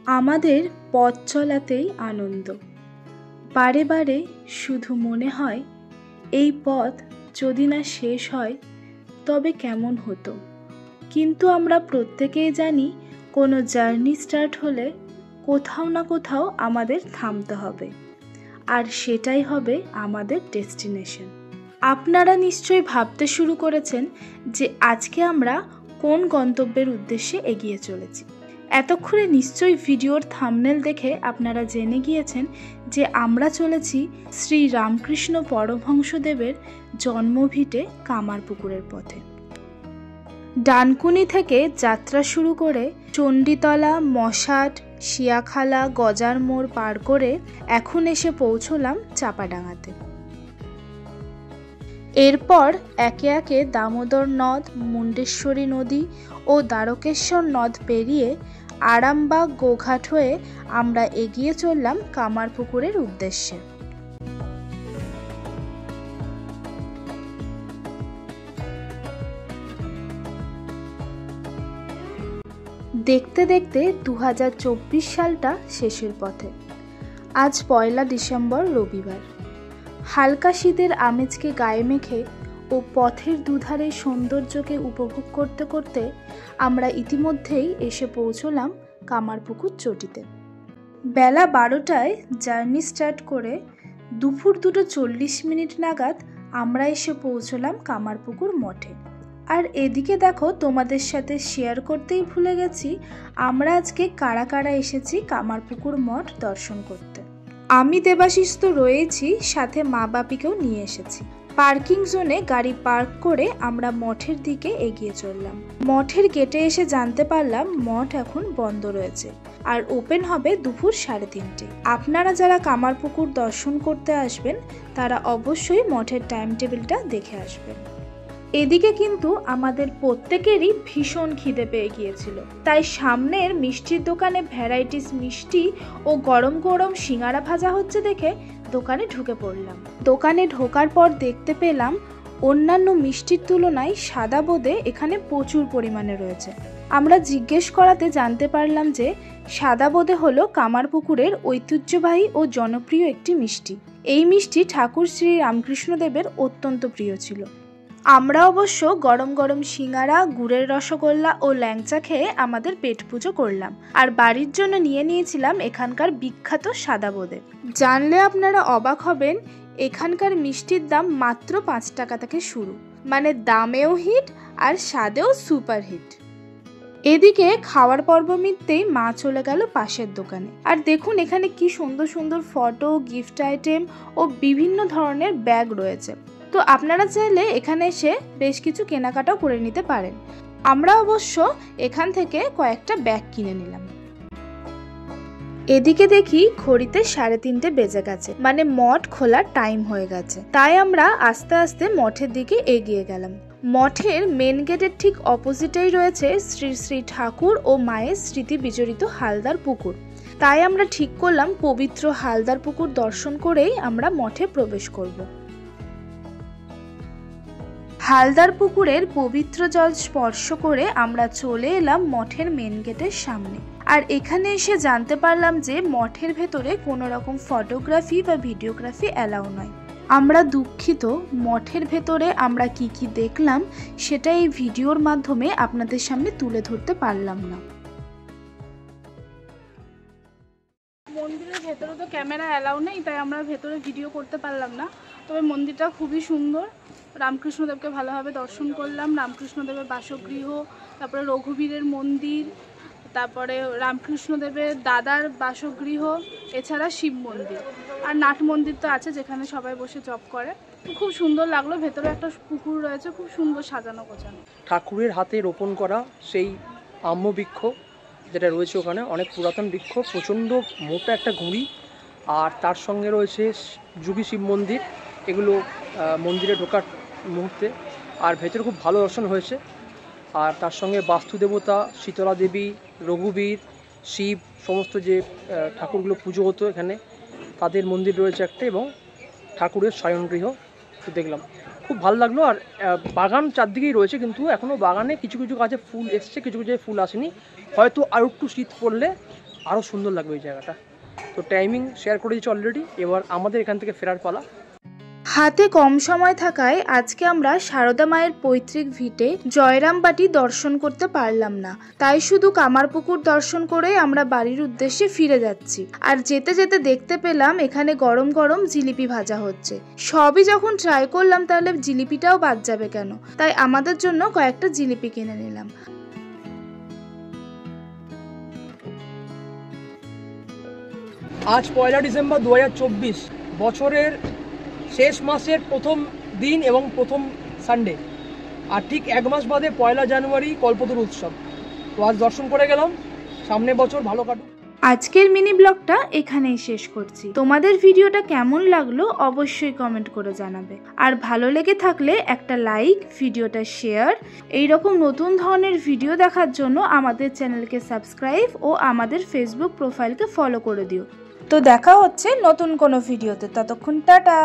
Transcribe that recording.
আমাদের পথ চলাতেই আনন্দ। বারে বারে শুধু মনে হয় এই পথ যদি না শেষ হয় তবে কেমন হতো। কিন্তু আমরা প্রত্যেকেই জানি কোনো জার্নি স্টার্ট হলে কোথাও না কোথাও আমাদের থামতে হবে, আর সেটাই হবে আমাদের ডেস্টিনেশন। আপনারা নিশ্চয়ই ভাবতে শুরু করেছেন যে আজকে আমরা কোন গন্তব্যের উদ্দেশ্যে এগিয়ে চলেছি। এতক্ষণে নিশ্চয়ই ভিডিওর থাম্বনেল দেখে আপনারা জেনে গিয়েছেন যে আমরা চলেছি শ্রী রামকৃষ্ণ পরমহংসদেবের জন্মভিটে কামারপুকুরের পথে। ডানকুনি থেকে যাত্রা শুরু করে চণ্ডীতলা, মশাট, শিয়াখালা, গজার মোড় পার করে এখন এসে পৌঁছলাম চাপাডাঙ্গাতে। এরপর একে একে দামোদর নদ, মুন্ডেশ্বরী নদী ও দ্বারকেশ্বর নদ পেরিয়ে আরামবাগ, গোঘাট হয়ে আমরা এগিয়ে চললাম কামারপুকুরের উদ্দেশ্যে। দেখতে দেখতে 2024 সালটা শেষের পথে। আজ 1 ডিসেম্বর, রবিবার। হালকা শীতের আমেজকে গায়ে মেখে ও পথের দুধারে সৌন্দর্যকে উপভোগ করতে করতে আমরা ইতিমধ্যেই এসে পৌঁছলাম কামারপুকুর চটিতে। বেলা 12টায় জার্নি স্টার্ট করে দুপুর 2:40 নাগাদ আমরা এসে পৌঁছলাম কামারপুকুর মঠে। আর এদিকে দেখো, তোমাদের সাথে শেয়ার করতেই ভুলে গেছি আমরা আজকে কারা কারা এসেছি কামারপুকুর মঠ দর্শন করতে। আমি দেবাশিস তো রয়েছি, সাথে মা বাপিকেও নিয়ে এসেছি। পার্কিং জোনে গাড়ি পার্ক করে আমরা মঠের দিকে এগিয়ে চললাম। মঠের গেটে এসে জানতে পারলাম মঠ এখন বন্ধ রয়েছে আর ওপেন হবে দুপুর 3:30। আপনারা যারা কামারপুকুর দর্শন করতে আসবেন তারা অবশ্যই মঠের টাইম টেবিলটা দেখে আসবেন। এদিকে কিন্তু আমাদের প্রত্যেকেরই ভীষণ খিদে পেয়ে গিয়েছিল, তাই সামনের মিষ্টির দোকানে ভ্যারাইটিস মিষ্টি ও গরম গরম সিঙ্গারা ভাজা হচ্ছে দেখে দোকানে ঢুকে পড়লাম। দোকানে ঢোকার পর দেখতে পেলাম অন্যান্য মিষ্টির তুলনায় সাদা বোঁদে এখানে প্রচুর পরিমাণে রয়েছে। আমরা জিজ্ঞেস করাতে জানতে পারলাম যে সাদা বোঁদে হলো কামারপুকুরের ঐতিহ্যবাহী ও জনপ্রিয় একটি মিষ্টি। এই মিষ্টি ঠাকুর শ্রী রামকৃষ্ণদেবের অত্যন্ত প্রিয় ছিল। আমরা অবশ্য গরম গরম সিঙ্গারা, গুড়ের রসগোল্লা ও ল্যাংচা খেয়ে আমাদের পেট পুজো করলাম, আর বাড়ির জন্য নিয়ে নিয়েছিলাম এখানকার বিখ্যাত সাদা বোঁদে। জানলে আপনারা অবাক হবেন, এখানকার মিষ্টির দাম মাত্র 5 টাকা থেকে শুরু, মানে দামেও হিট আর স্বাদেও সুপার হিট। এদিকে খাওয়ার পর্ব মিটতেই মা চলে গেল পাশের দোকানে। আর দেখুন এখানে কি সুন্দর সুন্দর ফটো, গিফট আইটেম ও বিভিন্ন ধরনের ব্যাগ রয়েছে। তো আপনারা চাইলে এখানে এসে বেশ কিছু কেনাকাটাও করে নিতে পারেন। আমরা অবশ্য এখান থেকে কয়েকটা ব্যাগ কিনে নিলাম। এদিকে দেখি ঘড়িতে 3:30 বেজে গেছে, মানে মঠ খোলার টাইম হয়ে গেছে। তাই আমরা আস্তে আস্তে মঠের দিকে এগিয়ে গেলাম। মঠের মেন গেটের ঠিক অপোজিটেই রয়েছে শ্রী শ্রী ঠাকুর ও মায়ের স্মৃতি বিজড়িত হালদার পুকুর। তাই আমরা ঠিক করলাম পবিত্র হালদার পুকুর দর্শন করেই আমরা মঠে প্রবেশ করব। হালদার পুকুরের পবিত্র জল স্পর্শ করে আমরা চলে এলাম মঠের মেন গেটের সামনে। আর এখানে এসে জানতে পারলাম যে মঠের ভেতরে কোনো রকম ফটোগ্রাফি বা ভিডিওগ্রাফি অ্যালাউ নয়। আমরা দুঃখিত, মঠের ভেতরে আমরা কি কি দেখলাম সেটা এই ভিডিওর মাধ্যমে আপনাদের সামনে তুলে ধরতে পারলাম না। মন্দিরের ভেতরে তো ক্যামেরা অ্যালাউ নেই, তাই আমরা ভেতরে ভিডিও করতে পারলাম না। তবে মন্দিরটা খুবই সুন্দর। রামকৃষ্ণদেবকে ভালোভাবে দর্শন করলাম। রামকৃষ্ণদেবের বাসগৃহ, তারপরে রঘুবীরের মন্দির, তারপরে রামকৃষ্ণদেবের দাদার বাসগৃহ, এছাড়া শিব মন্দির আর নাট মন্দির তো আছে যেখানে সবাই বসে জপ করে। খুব সুন্দর লাগলো। ভেতরে একটা পুকুর রয়েছে, খুব সুন্দর সাজানো গোছানো। ঠাকুরের হাতে রোপণ করা সেই আম্রবৃক্ষ যেটা রয়েছে ওখানে, অনেক পুরাতন বৃক্ষ, প্রচণ্ড মোটা একটা ঘুড়ি, আর তার সঙ্গে রয়েছে যুগী শিব মন্দির। এগুলো মন্দিরে ঢোকার মুহূর্তে, আর ভেতরে খুব ভালো দর্শন হয়েছে। আর তার সঙ্গে বাস্তুদেবতা শীতলা দেবী, রঘুবীর, শিব, সমস্ত যে ঠাকুরগুলো পুজো হতো এখানে তাদের মন্দির রয়েছে একটা, এবং ঠাকুরের শয়নগৃহ দেখলাম, খুব ভালো লাগলো। আর বাগান চারদিকেই রয়েছে, কিন্তু এখনও বাগানে কিছু কিছু গাছে ফুল এসছে, কিছু কিছু ফুল আসেনি। হয়তো আর একটু শীত পড়লে আরও সুন্দর লাগবে এই জায়গাটা। তো টাইমিং শেয়ার করে দিচ্ছি অলরেডি, এবার আমাদের এখান থেকে ফেরার পালা। হাতে কম সময় থাকায় আজকে আমরা সারদা মায়ের পৈতৃক ভিটে জয়রামবাটি দর্শন করতে পারলাম না, তাই শুধু কামারপুকুর দর্শন করে আমরা বাড়ির উদ্দেশ্যে ফিরে যাচ্ছি। আর যেতে যেতে দেখতে পেলাম এখানে গরম গরম জিলিপি ভাজা হচ্ছে। সবই যখন ট্রাই করলাম তাহলে জিলিপিটাও বাদ যাবে কেন, তাই আমাদের জন্য কয়েকটা জিলিপি কিনে নিলাম। আজ 1 ডিসেম্বর 2024, বছরের শেষ মাসের প্রথম দিন এবং প্রথম সানডে। আর ঠিক 1 মাস বাদে 1 জানুয়ারি কল্পতরু উৎসব। তো আজ দর্শন করে গেলাম, সামনে বছর ভালো কাটুক। আজকের মিনি ব্লগটা এখানেই শেষ করছি। তোমাদের ভিডিওটা কেমন লাগলো অবশ্যই কমেন্ট করে জানাবে। আর ভালো লেগে থাকলে একটা লাইক, ভিডিওটা শেয়ার। এইরকম নতুন ধরনের ভিডিও দেখার জন্য আমাদের চ্যানেলকে সাবস্ক্রাইব ও আমাদের ফেসবুক প্রোফাইলকে ফলো করে দিও। তো দেখা হচ্ছে নতুন কোনো ভিডিওতে, ততক্ষণ টাটা।